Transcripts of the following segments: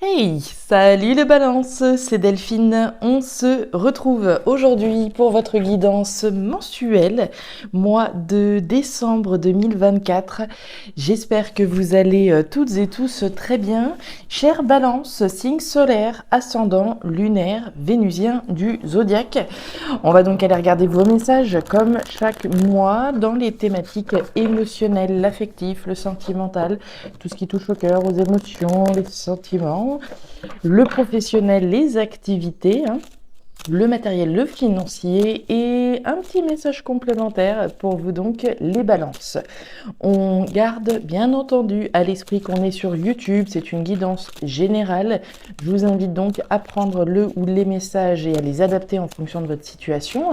Hey, salut les balances, c'est Delphine. On se retrouve aujourd'hui pour votre guidance mensuelle, mois de décembre 2024. J'espère que vous allez toutes et tous très bien. Chère balance, signe solaire, ascendant, lunaire, vénusien du zodiaque. On va donc aller regarder vos messages comme chaque mois dans les thématiques émotionnelles, l'affectif, le sentimental, tout ce qui touche au cœur, aux émotions, les sentiments, le professionnel, les activités, le matériel, le financier et un petit message complémentaire pour vous donc les balances. On garde bien entendu à l'esprit qu'on est sur YouTube, c'est une guidance générale. Je vous invite donc à prendre le ou les messages et à les adapter en fonction de votre situation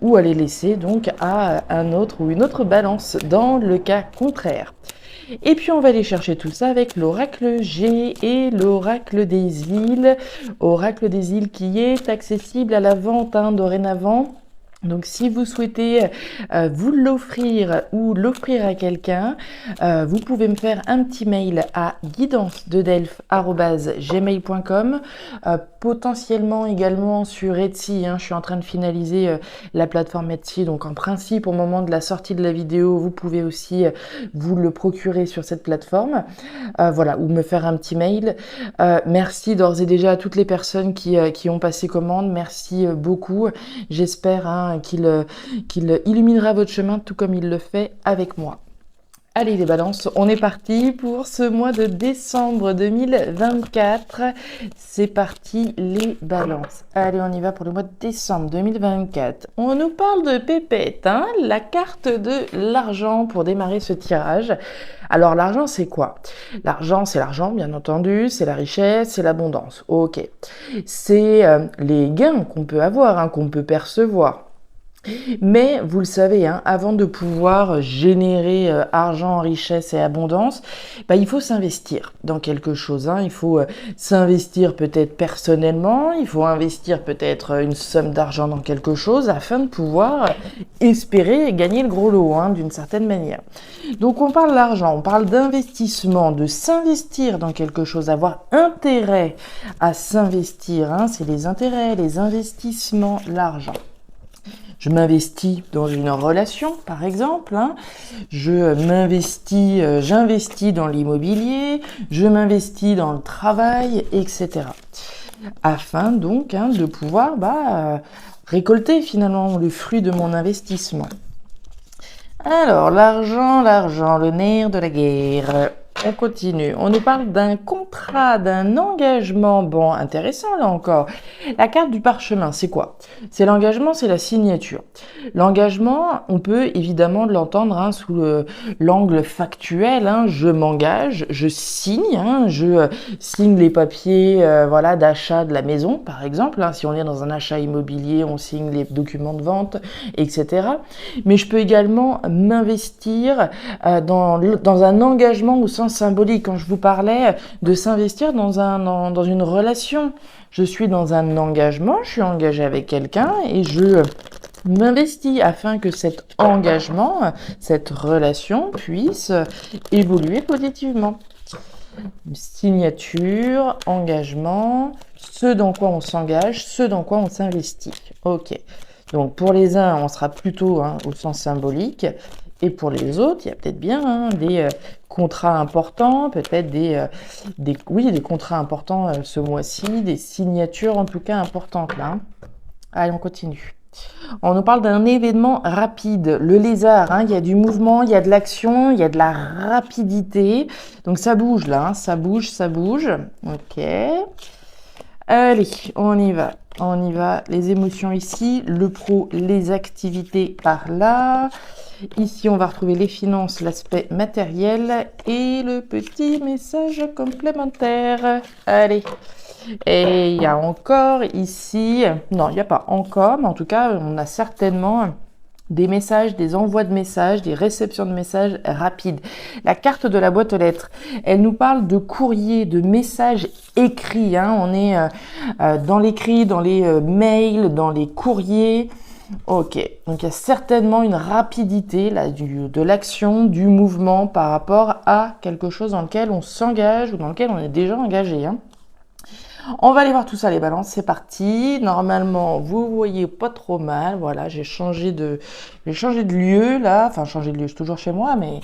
ou à les laisser donc à un autre ou une autre balance dans le cas contraire. Et puis on va aller chercher tout ça avec l'oracle G et l'oracle des îles. Oracle des îles qui est accessible à la vente dorénavant. Donc si vous souhaitez vous l'offrir ou l'offrir à quelqu'un, vous pouvez me faire un petit mail à guidance-de-delphes@gmail.com, potentiellement également sur Etsy. Je suis en train de finaliser la plateforme Etsy, donc en principe au moment de la sortie de la vidéo, vous pouvez aussi vous le procurer sur cette plateforme, voilà, ou me faire un petit mail. Merci d'ores et déjà à toutes les personnes qui ont passé commande, merci beaucoup. J'espère qu'il illuminera votre chemin tout comme il le fait avec moi. Allez les balances, on est parti pour ce mois de décembre 2024. C'est parti les balances. Allez, on y va pour le mois de décembre 2024. On nous parle de pépette, la carte de l'argent pour démarrer ce tirage. Alors l'argent c'est quoi? L'argent c'est l'argent bien entendu, c'est la richesse, c'est l'abondance. Ok. C'est les gains qu'on peut avoir, qu'on peut percevoir. Mais vous le savez, avant de pouvoir générer argent, richesse et abondance, il faut s'investir dans quelque chose. Il faut s'investir peut-être personnellement, il faut investir peut-être une somme d'argent dans quelque chose afin de pouvoir espérer gagner le gros lot d'une certaine manière. Donc on parle d'argent, on parle d'investissement, de s'investir dans quelque chose, avoir intérêt à s'investir. C'est les intérêts, les investissements, l'argent. Je m'investis dans une relation, par exemple. J'investis dans l'immobilier, je m'investis dans le travail, etc. Afin donc de pouvoir récolter finalement le fruit de mon investissement. Alors, l'argent, le nerf de la guerre. On continue. On nous parle d'un contrat, d'un engagement. Bon, intéressant là encore. La carte du parchemin, c'est quoi? C'est l'engagement, c'est la signature. L'engagement, on peut évidemment l'entendre sous l'angle factuel. Je m'engage, je signe, je signe les papiers d'achat de la maison, par exemple. Si on est dans un achat immobilier, on signe les documents de vente, etc. Mais je peux également m'investir dans un engagement au sens symbolique. Quand je vous parlais de s'investir dans une relation, je suis dans un engagement, je suis engagé avec quelqu'un et je m'investis afin que cet engagement, cette relation puisse évoluer positivement. Signature, engagement, ce dans quoi on s'engage, ce dans quoi on s'investit. Ok. Donc pour les uns, on sera plutôt au sens symbolique. Et pour les autres, il y a peut-être bien des contrats importants, peut-être des contrats importants ce mois-ci, des signatures en tout cas importantes là. Allez, on continue. On nous parle d'un événement rapide, le lézard, il y a du mouvement, il y a de l'action, il y a de la rapidité. Donc ça bouge là, ça bouge. Ok. Allez, on y va. Les émotions ici, le pro, les activités par là. Ici, on va retrouver les finances, l'aspect matériel et le petit message complémentaire. Allez. Et il y a encore ici, non, il n'y a pas encore, mais en tout cas, on a certainement des messages, des envois de messages, des réceptions de messages rapides. La carte de la boîte aux lettres, elle nous parle de courrier, de messages écrits. On est dans l'écrit, dans les mails, dans les courriers. Ok, donc il y a certainement une rapidité là, de l'action, du mouvement par rapport à quelque chose dans lequel on s'engage ou dans lequel on est déjà engagé. On va aller voir tout ça, les balances, c'est parti. Normalement, vous voyez pas trop mal. Voilà, j'ai changé de lieu là. Enfin, changé de lieu, je suis toujours chez moi, mais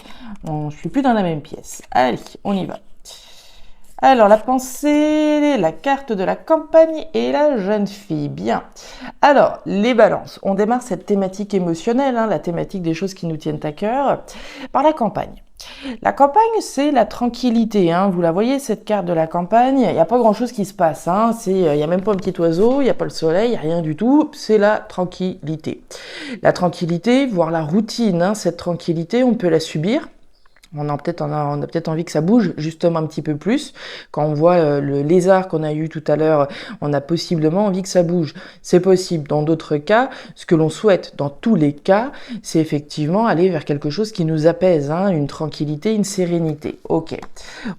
je suis plus dans la même pièce. Allez, on y va. Alors, la pensée, la carte de la campagne et la jeune fille. Bien. Alors, les balances. On démarre cette thématique émotionnelle, hein, la thématique des choses qui nous tiennent à cœur, par la campagne. La campagne, c'est la tranquillité. Hein. Vous la voyez, cette carte de la campagne, il n'y a pas grand-chose qui se passe. Hein. Il n'y a même pas un petit oiseau, il n'y a pas le soleil, il n'y a rien du tout. C'est la tranquillité. La tranquillité, voire la routine. Hein. Cette tranquillité, on peut la subir. On a peut-être envie que ça bouge justement un petit peu plus. Quand on voit le lézard qu'on a eu tout à l'heure, on a possiblement envie que ça bouge. C'est possible. Dans d'autres cas, ce que l'on souhaite dans tous les cas, c'est effectivement aller vers quelque chose qui nous apaise, hein, une tranquillité, une sérénité. Ok,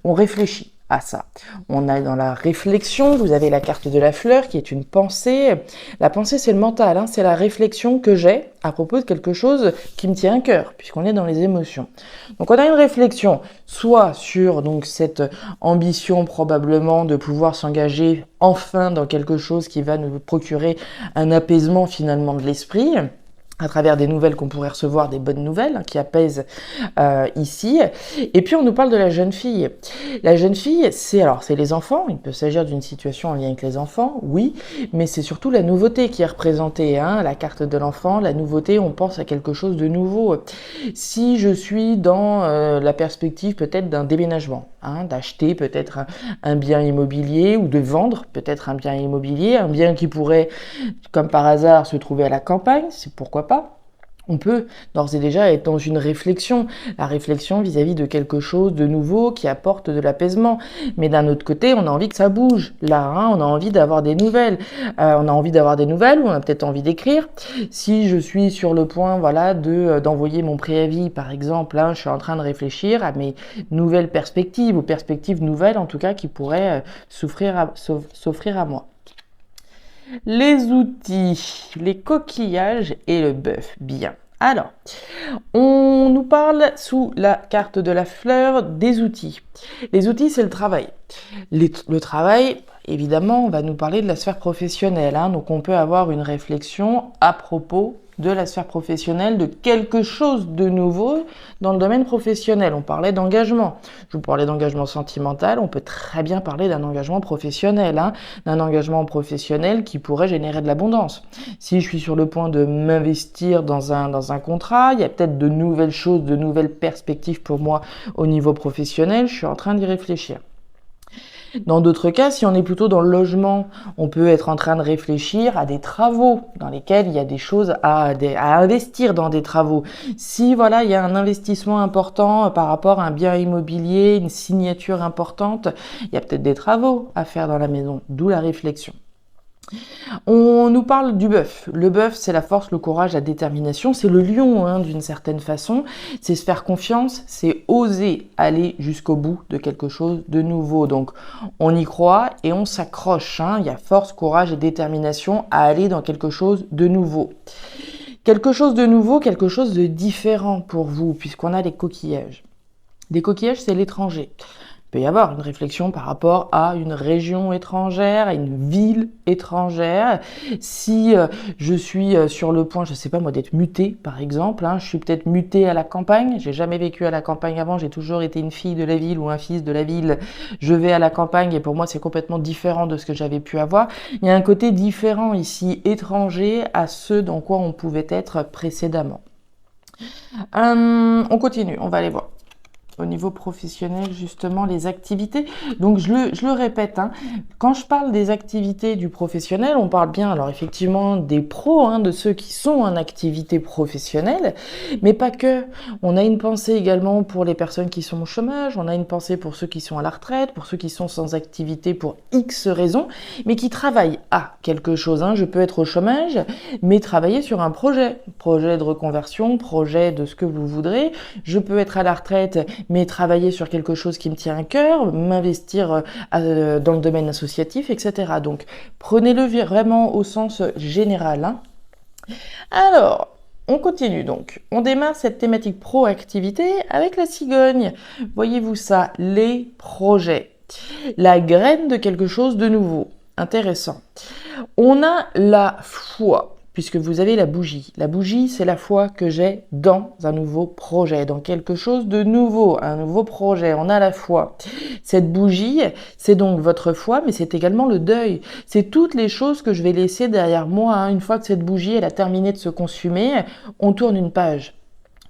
on réfléchit à ça. On a dans la réflexion, vous avez la carte de la fleur qui est une pensée. La pensée, c'est le mental, hein, c'est la réflexion que j'ai à propos de quelque chose qui me tient à cœur, puisqu'on est dans les émotions. Donc on a une réflexion, soit sur donc cette ambition probablement de pouvoir s'engager enfin dans quelque chose qui va nous procurer un apaisement finalement de l'esprit, à travers des nouvelles qu'on pourrait recevoir, des bonnes nouvelles hein, qui apaisent ici. Et puis on nous parle de la jeune fille. La jeune fille, c'est les enfants. Il peut s'agir d'une situation en lien avec les enfants, oui, mais c'est surtout la nouveauté qui est représentée. Hein, la carte de l'enfant, la nouveauté, on pense à quelque chose de nouveau. Si je suis dans la perspective peut-être d'un déménagement, hein, d'acheter peut-être un bien immobilier ou de vendre peut-être un bien immobilier, un bien qui pourrait, comme par hasard, se trouver à la campagne, c'est pourquoi pas. On peut d'ores et déjà être dans une réflexion, la réflexion vis-à-vis de quelque chose de nouveau qui apporte de l'apaisement. Mais d'un autre côté, on a envie que ça bouge. Là, hein, on a envie d'avoir des nouvelles. On a envie d'avoir des nouvelles ou on a peut-être envie d'écrire. Si je suis sur le point, voilà, d'envoyer mon préavis, par exemple, hein, je suis en train de réfléchir à mes nouvelles perspectives, aux perspectives nouvelles, en tout cas, qui pourraient s'offrir à moi. Les outils, les coquillages et le bœuf. Bien. Alors, on nous parle sous la carte de la fleur des outils. Les outils, c'est le travail. Le travail, évidemment, on va nous parler de la sphère professionnelle. Hein, donc, on peut avoir une réflexion à propos de la sphère professionnelle, de quelque chose de nouveau dans le domaine professionnel. On parlait d'engagement. Je vous parlais d'engagement sentimental. On peut très bien parler d'un engagement professionnel, hein, d'un engagement professionnel qui pourrait générer de l'abondance. Si je suis sur le point de m'investir dans un contrat, il y a peut-être de nouvelles choses, de nouvelles perspectives pour moi au niveau professionnel. Je suis en train d'y réfléchir. Dans d'autres cas, si on est plutôt dans le logement, on peut être en train de réfléchir à des travaux dans lesquels il y a des choses à investir dans des travaux. Si voilà, il y a un investissement important par rapport à un bien immobilier, une signature importante, il y a peut-être des travaux à faire dans la maison, d'où la réflexion. On nous parle du bœuf. Le bœuf, c'est la force, le courage, la détermination. C'est le lion, hein, d'une certaine façon. C'est se faire confiance, c'est oser aller jusqu'au bout de quelque chose de nouveau. Donc, on y croit et on s'accroche. Hein. Il y a force, courage et détermination à aller dans quelque chose de nouveau. Quelque chose de nouveau, quelque chose de différent pour vous, puisqu'on a les coquillages. Des coquillages, c'est l'étranger. Il peut y avoir une réflexion par rapport à une région étrangère, à une ville étrangère. Si je suis sur le point, je sais pas moi, d'être mutée par exemple, hein, je suis peut-être mutée à la campagne, j'ai jamais vécu à la campagne avant, j'ai toujours été une fille de la ville ou un fils de la ville, je vais à la campagne et pour moi c'est complètement différent de ce que j'avais pu avoir. Il y a un côté différent ici, étranger à ce dans quoi on pouvait être précédemment. On continue, on va aller voir. Au niveau professionnel, justement, les activités. Donc, je le répète, hein, quand je parle des activités du professionnel, on parle bien, alors effectivement, des pros, hein, de ceux qui sont en activité professionnelle, mais pas que. On a une pensée également pour les personnes qui sont au chômage, on a une pensée pour ceux qui sont à la retraite, pour ceux qui sont sans activité pour X raisons, mais qui travaillent à quelque chose. Hein. Je peux être au chômage, mais travailler sur un projet de reconversion, projet de ce que vous voudrez. Je peux être à la retraite, mais travailler sur quelque chose qui me tient à cœur, m'investir dans le domaine associatif, etc. Donc, prenez-le vraiment au sens général. Hein. Alors, on continue donc. On démarre cette thématique proactivité avec la cigogne. Voyez-vous ça, les projets. La graine de quelque chose de nouveau. Intéressant. On a la foi, puisque vous avez la bougie. La bougie, c'est la foi que j'ai dans un nouveau projet, dans quelque chose de nouveau, un nouveau projet. On a la foi. Cette bougie, c'est donc votre foi, mais c'est également le deuil. C'est toutes les choses que je vais laisser derrière moi. Une fois que cette bougie, elle a terminé de se consumer, on tourne une page.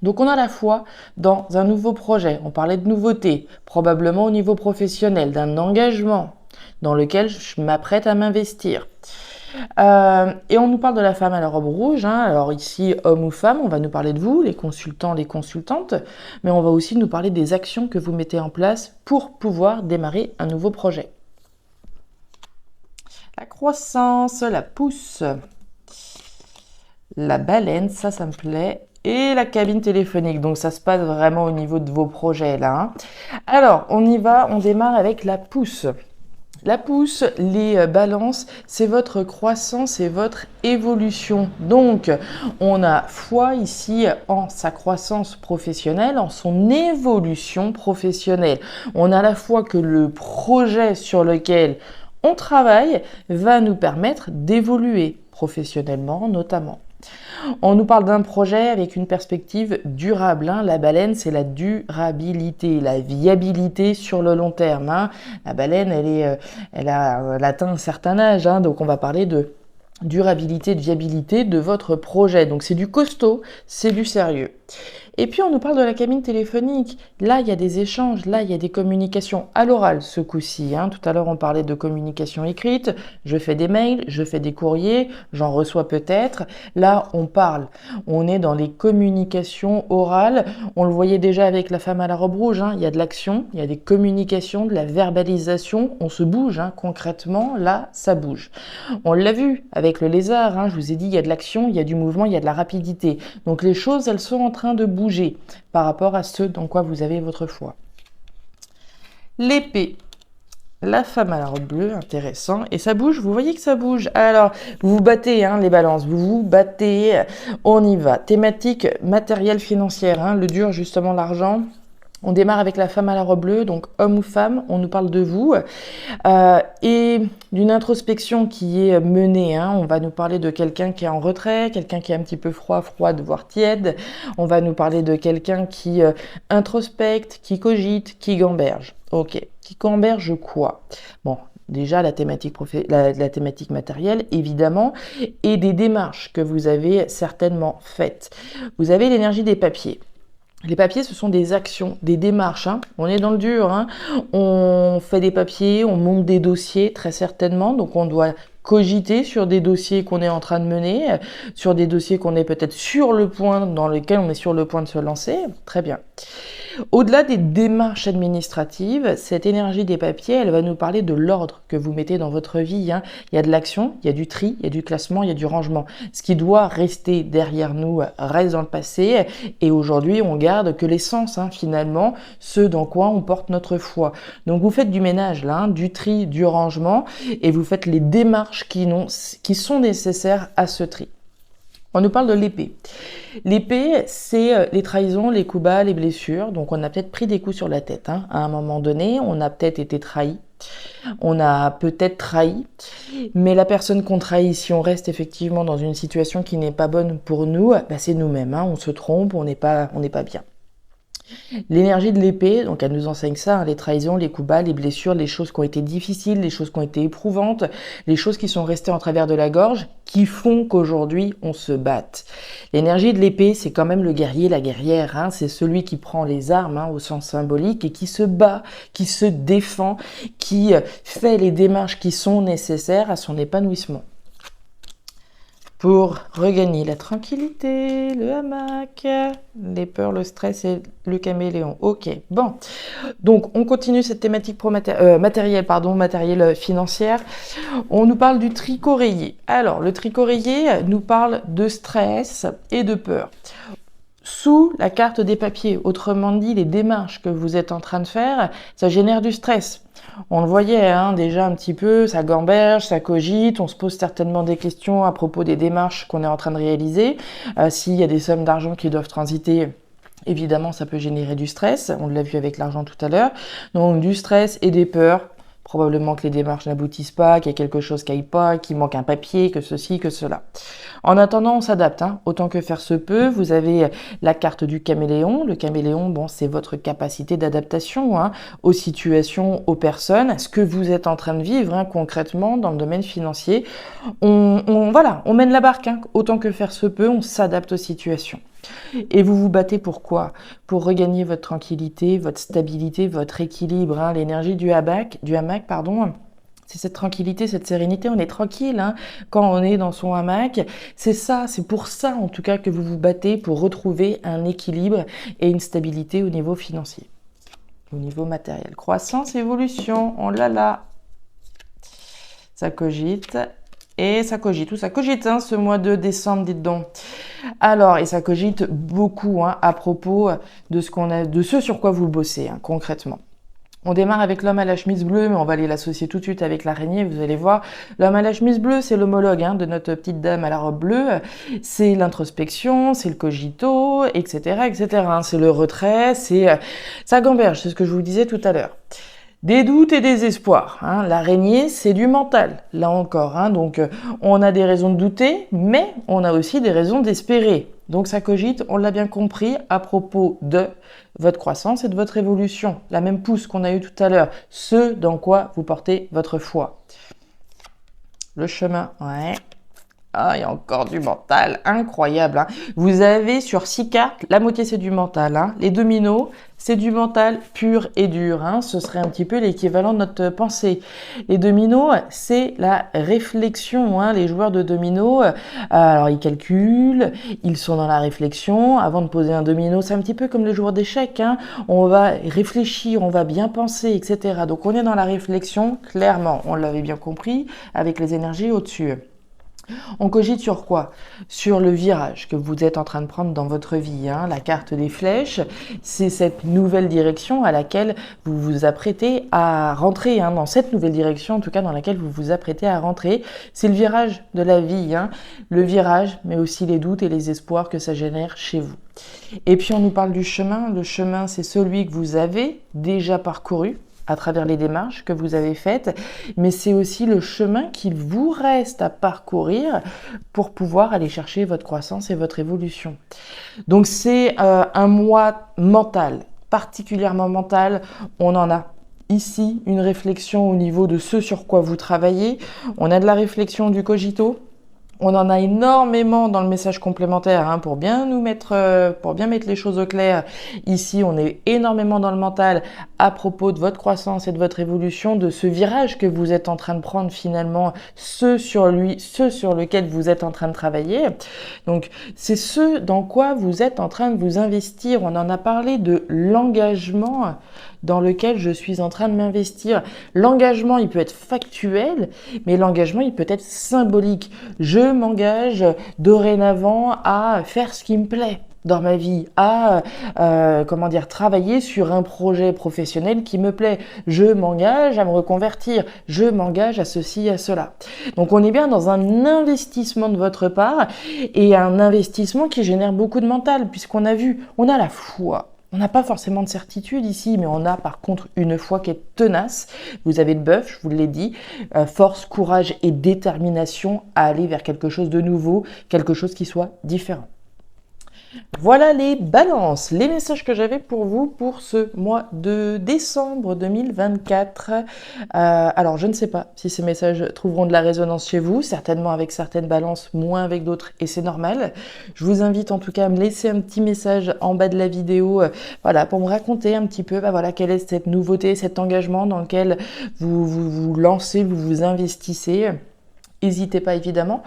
Donc on a la foi dans un nouveau projet. On parlait de nouveauté, probablement au niveau professionnel, d'un engagement dans lequel je m'apprête à m'investir. Et on nous parle de la femme à la robe rouge. Alors ici, homme ou femme, on va nous parler de vous, les consultants, les consultantes, mais on va aussi nous parler des actions que vous mettez en place pour pouvoir démarrer un nouveau projet. La croissance, la pousse, la baleine, ça me plaît. Et la cabine téléphonique, donc ça se passe vraiment au niveau de vos projets là. Alors, on y va, on démarre avec la pousse. La pousse, les balances, c'est votre croissance et votre évolution. Donc, on a foi ici en sa croissance professionnelle, en son évolution professionnelle. On a la foi que le projet sur lequel on travaille va nous permettre d'évoluer professionnellement notamment. On nous parle d'un projet avec une perspective durable. La baleine, c'est la durabilité, la viabilité sur le long terme. La baleine, elle a atteint un certain âge, donc on va parler de durabilité, de viabilité de votre projet. Donc c'est du costaud, c'est du sérieux. Et puis on nous parle de la cabine téléphonique. Là, il y a des échanges, là, il y a des communications à l'oral ce coup-ci. Tout à l'heure, on parlait de communication écrite. Je fais des mails, je fais des courriers, j'en reçois peut-être. Là, on parle. On est dans les communications orales. On le voyait déjà avec la femme à la robe rouge. Il y a de l'action, il y a des communications, de la verbalisation. On se bouge, concrètement. Là, ça bouge. On l'a vu avec le lézard. Je vous ai dit, il y a de l'action, il y a du mouvement, il y a de la rapidité. Donc les choses, elles sont en train de bouger par rapport à ce dans quoi vous avez votre foi. L'épée. La femme à la robe bleue, intéressant. Et ça bouge, vous voyez que ça bouge. Alors, vous vous battez, les balances, vous vous battez. On y va. Thématique matérielle financière, le dur, justement, l'argent. On démarre avec la femme à la robe bleue, donc homme ou femme, on nous parle de vous, et d'une introspection qui est menée. On va nous parler de quelqu'un qui est en retrait, quelqu'un qui est un petit peu froide, voire tiède. On va nous parler de quelqu'un qui introspecte, qui cogite, qui gamberge. Ok, qui gamberge quoi? Bon, déjà la thématique matérielle, évidemment, et des démarches que vous avez certainement faites. Vous avez l'énergie des papiers. Les papiers, ce sont des actions, des démarches. On est dans le dur. On fait des papiers, on monte des dossiers, très certainement. Donc, on doit cogiter sur des dossiers qu'on est en train de mener, sur des dossiers qu'on est peut-être dans lesquels on est sur le point de se lancer. Très bien. Au-delà des démarches administratives, cette énergie des papiers, elle va nous parler de l'ordre que vous mettez dans votre vie. Il y a de l'action, il y a du tri, il y a du classement, il y a du rangement. Ce qui doit rester derrière nous reste dans le passé. Et aujourd'hui, on garde que l'essence, finalement, ce dans quoi on porte notre foi. Donc, vous faites du ménage, du tri, du rangement, et vous faites les démarches qui sont nécessaires à ce tri. On nous parle de l'épée. L'épée, c'est les trahisons, les coups bas, les blessures. Donc, on a peut-être pris des coups sur la tête. À un moment donné, on a peut-être été trahi. On a peut-être trahi. Mais la personne qu'on trahit, si on reste effectivement dans une situation qui n'est pas bonne pour nous, c'est nous-mêmes. On se trompe, on n'est pas bien. L'énergie de l'épée, donc elle nous enseigne ça, les trahisons, les coups bas, les blessures, les choses qui ont été difficiles, les choses qui ont été éprouvantes, les choses qui sont restées en travers de la gorge, qui font qu'aujourd'hui on se batte. L'énergie de l'épée, c'est quand même le guerrier, la guerrière, c'est celui qui prend les armes au sens symbolique et qui se bat, qui se défend, qui fait les démarches qui sont nécessaires à son épanouissement. Pour regagner la tranquillité, le hamac, les peurs, le stress et le caméléon. Ok, bon. Donc, on continue cette thématique matérielle financière. On nous parle du tricoréier. Alors, le tricoréier nous parle de stress et de peur. Sous la carte des papiers, autrement dit, les démarches que vous êtes en train de faire, ça génère du stress. On le voyait déjà un petit peu, ça gamberge, ça cogite, on se pose certainement des questions à propos des démarches qu'on est en train de réaliser. S'il y a des sommes d'argent qui doivent transiter Évidemment, ça peut générer du stress, on l'a vu avec l'argent tout à l'heure. Donc du stress et des peurs, probablement que les démarches n'aboutissent pas, qu'il y a quelque chose qui n'aille pas, qu'il manque un papier, que ceci, que cela. En attendant, on s'adapte, hein, autant que faire se peut. Vous avez la carte du caméléon. Le caméléon, bon, c'est votre capacité d'adaptation, hein, aux situations, aux personnes, ce que vous êtes en train de vivre, hein, concrètement dans le domaine financier. Voilà, on mène la barque, hein, autant que faire se peut, on s'adapte aux situations. Et vous vous battez pour quoi? Pour regagner votre tranquillité, votre stabilité, votre équilibre, hein, l'énergie du hamac, pardon. C'est cette tranquillité, cette sérénité, on est tranquille, hein, quand on est dans son hamac. C'est ça, c'est pour ça en tout cas que vous vous battez pour retrouver un équilibre et une stabilité au niveau financier, au niveau matériel. Croissance, évolution, on l'a là. Ça cogite. Et ça cogite, tout ça cogite, hein, ce mois de décembre, dites donc. Alors, et ça cogite beaucoup, hein, à propos de ce sur quoi vous bossez, hein, concrètement. On démarre avec l'homme à la chemise bleue, mais on va aller l'associer tout de suite avec l'araignée. Vous allez voir, l'homme à la chemise bleue, c'est l'homologue, hein, de notre petite dame à la robe bleue. C'est l'introspection, c'est le cogito, etc., etc. Hein. C'est le retrait, ça gamberge, c'est ce que je vous disais tout à l'heure. Des doutes et des espoirs. Hein. L'araignée, c'est du mental, là encore. Hein. Donc, on a des raisons de douter, mais on a aussi des raisons d'espérer. Donc, ça cogite, on l'a bien compris, à propos de votre croissance et de votre évolution. La même pousse qu'on a eue tout à l'heure. Ce dans quoi vous portez votre foi. Le chemin, ouais. Ah, il y a encore du mental, incroyable. Hein. Vous avez sur 6 cartes, la moitié c'est du mental. Hein. Les dominos, c'est du mental pur et dur. Hein. Ce serait un petit peu l'équivalent de notre pensée. Les dominos, c'est la réflexion. Hein. Les joueurs de dominos, alors ils calculent, ils sont dans la réflexion. Avant de poser un domino, c'est un petit peu comme les joueurs d'échecs. Hein. On va réfléchir, on va bien penser, etc. Donc on est dans la réflexion, clairement. On l'avait bien compris avec les énergies au-dessus. On cogite sur quoi? Sur le virage que vous êtes en train de prendre dans votre vie. Hein. La carte des flèches, c'est cette nouvelle direction à laquelle vous vous apprêtez à rentrer. Hein. Dans cette nouvelle direction, en tout cas dans laquelle vous vous apprêtez à rentrer, c'est le virage de la vie. Hein. Le virage, mais aussi les doutes et les espoirs que ça génère chez vous. Et puis on nous parle du chemin. Le chemin, c'est celui que vous avez déjà parcouru à travers les démarches que vous avez faites, mais c'est aussi le chemin qu'il vous reste à parcourir pour pouvoir aller chercher votre croissance et votre évolution. Donc c'est un mois mental, particulièrement mental. On en a ici une réflexion au niveau de ce sur quoi vous travaillez. On a de la réflexion du cogito. On en a énormément dans le message complémentaire, hein, pour bien mettre les choses au clair. Ici, on est énormément dans le mental à propos de votre croissance et de votre évolution, de ce virage que vous êtes en train de prendre finalement, ce sur lequel vous êtes en train de travailler. Donc, c'est ce dans quoi vous êtes en train de vous investir. On en a parlé de l'engagement dans lequel je suis en train de m'investir. L'engagement, il peut être factuel, mais l'engagement, il peut être symbolique. Je m'engage dorénavant à faire ce qui me plaît dans ma vie, à travailler sur un projet professionnel qui me plaît. Je m'engage à me reconvertir, je m'engage à ceci, à cela. Donc on est bien dans un investissement de votre part et un investissement qui génère beaucoup de mental, puisqu'on a vu, on a la foi. On n'a pas forcément de certitude ici, mais on a par contre une foi qui est tenace. Vous avez le bœuf, je vous l'ai dit, force, courage et détermination à aller vers quelque chose de nouveau, quelque chose qui soit différent. Voilà les balances, les messages que j'avais pour vous pour ce mois de décembre 2024. Alors, je ne sais pas si ces messages trouveront de la résonance chez vous, certainement avec certaines balances, moins avec d'autres, et c'est normal. Je vous invite en tout cas à me laisser un petit message en bas de la vidéo, voilà, pour me raconter un petit peu, voilà, quelle est cette nouveauté, cet engagement dans lequel vous lancez, vous vous investissez. N'hésitez pas évidemment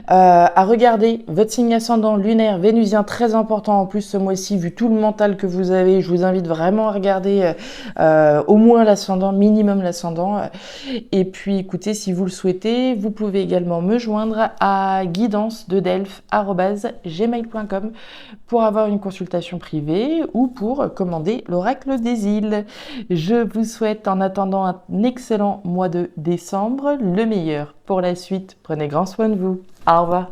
à regarder votre signe ascendant lunaire vénusien, très important en plus ce mois-ci, vu tout le mental que vous avez. Je vous invite vraiment à regarder au moins l'ascendant, minimum l'ascendant. Et puis écoutez, si vous le souhaitez, vous pouvez également me joindre à guidance-de-delphes@gmail.com pour avoir une consultation privée ou pour commander l'oracle des îles. Je vous souhaite en attendant un excellent mois de décembre, le meilleur pour la suite. Prenez grand soin de vous. Au revoir.